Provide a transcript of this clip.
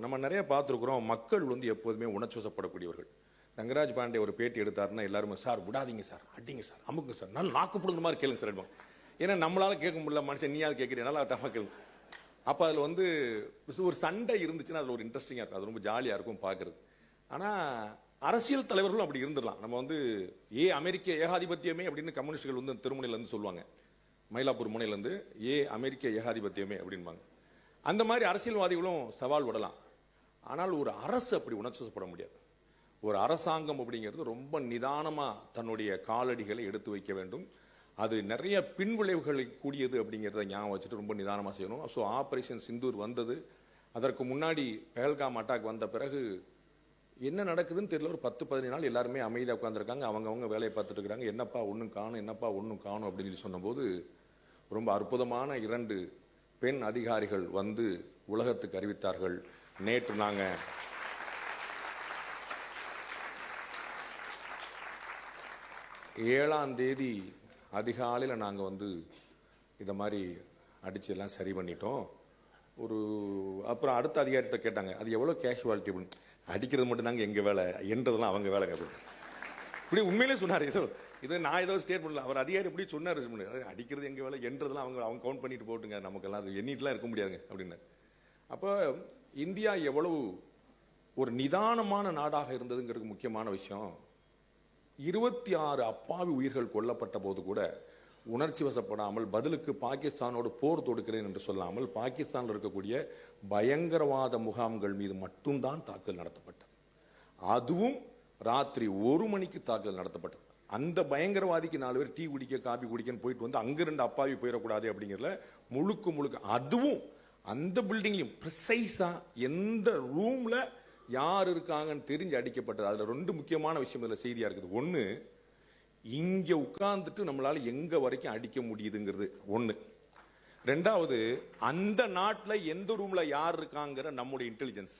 நம்ம நிறைய பார்த்துருக்குறோம். மக்கள் வந்து எப்போதுமே உணர்ச்சிவசப்படக்கூடியவர்கள். ரங்கராஜ் பாண்டே ஒரு பேட்டி எடுத்தாருன்னா எல்லாருமே சார் விடாதீங்க சார், அடிங்க சார், அமுக்குங்க சார், நல்ல நாக்குப்படுற மாதிரி கேளுங்க சார். ஏன்னா நம்மளால கேட்க முடியல, மனுஷன் நீயாவது கேட்குறீங்க, டஃபா கேளுங்க. அப்போ அதில் வந்து ஒரு சண்டை இருந்துச்சுன்னா அதில் ஒரு இன்ட்ரெஸ்டிங்காக இருக்கும், அது ரொம்ப ஜாலியாக இருக்கும் பார்க்குறது. ஆனால் அரசியல் தலைவர்களும் அப்படி இருந்துடலாம். நம்ம வந்து அமெரிக்க ஏகாதிபத்தியமே அப்படின்னு கம்யூனிஸ்டுகள் வந்து திருமுனையிலேருந்து சொல்லுவாங்க, மயிலாப்பூர் முனையிலேருந்து அமெரிக்க ஏகாதிபத்தியமே அப்படின்பாங்க. அந்த மாதிரி அரசியல்வாதிகளும் சவால் விடலாம். ஆனால் ஒரு அரசு அப்படி உணர்ச்சிப்பட முடியாது. ஒரு அரசாங்கம் அப்படிங்கிறது ரொம்ப நிதானமாக தன்னுடைய காலடிகளை எடுத்து வைக்க வேண்டும். அது நிறைய பின்விளைவுகளை கூடியது அப்படிங்கிறத ஞாபகம் வச்சுட்டு ரொம்ப நிதானமாக செய்யணும். ஸோ ஆப்ரேஷன் சிந்தூர் வந்தது, அதற்கு முன்னாடி பெஹல்காம் அட்டாக் வந்த பிறகு என்ன நடக்குதுன்னு தெரியல. ஒரு 10-15 நாள் எல்லாருமே அமைதியாக உட்காந்துருக்காங்க, அவங்கவுங்க வேலையை பார்த்துட்டு இருக்கிறாங்க. என்னப்பா ஒன்றும் காணும், என்னப்பா ஒன்றும் காணும் அப்படின்னு சொல்லி சொன்னபோது ரொம்ப அற்புதமான 2 பெண் அதிகாரிகள் வந்து உலகத்துக்கு அறிவித்தார்கள். நேற்று நாங்கள் 7ஆம் தேதி அதிகாலையில் நாங்கள் வந்து இதை மாதிரி அடித்து எல்லாம் சரி பண்ணிட்டோம். அப்புறம் அடுத்த அதிகாரிகிட்ட கேட்டாங்க, அது எவ்வளோ கேஷுவாலிட்டி அப்படின்னு. அடிக்கிறது மட்டும் தாங்க எங்கள் வேலை, என்றதெல்லாம் அவங்க வேலைங்க அப்படின்னு. இப்படி உண்மையிலே சொன்னார். இது நான் ஏதோ ஸ்டேட்மெண்ட்ல அவர் அதிகாரி இப்படி சொன்னார், அடிக்கிறது எங்கள் வேலை, என்றதெல்லாம் அவங்க கவுண்ட் பண்ணிட்டு போட்டுங்க, நமக்கெல்லாம் அது எண்ணிட்டுலாம் இருக்க முடியாதுங்க அப்படின்னு. அப்போ இந்தியா எவ்வளவு ஒரு நிதானமான நாடாக இருந்ததுங்கிறது முக்கியமான விஷயம். 26 அப்பாவி உயிர்கள் கொல்லப்பட்ட போது கூட உணர்ச்சி வசப்படாமல் பதிலுக்கு பாகிஸ்தானோடு போர் தொடுக்கிறேன் என்று சொல்லாமல் பாகிஸ்தானில் இருக்கக்கூடிய பயங்கரவாத முகாம்கள் மீது மட்டும்தான் தாக்குதல் நடத்தப்பட்டது. அதுவும் ராத்திரி 1 மணிக்கு தாக்குதல் நடத்தப்பட்டது. அந்த பயங்கரவாதிக்கு 4 பேர் டீ குடிக்க காபி குடிக்கன்னு போயிட்டு வந்து அங்க 2 அப்பாவி போயிடக்கூடாது அப்படிங்கிறதுல முழுக்க அதுவும் அந்த பில்டிங்லையும் ப்ரிசைஸா எந்த ரூம்ல யார் இருக்காங்கன்னு தெரிஞ்சு அடிக்கப்பட்டது. அதுல 2 முக்கியமான விஷயம் இதுல செய்தியா இருக்குது. ஒண்ணு, இங்க உட்கார்ந்துட்டு நம்மளால எங்க வரைக்கும் அடிக்க முடியுதுங்கிறது ஒண்ணு. 2வது, அந்த நாட்டில் எந்த ரூம்ல யார் இருக்காங்கிற நம்முடைய இன்டெலிஜென்ஸ்.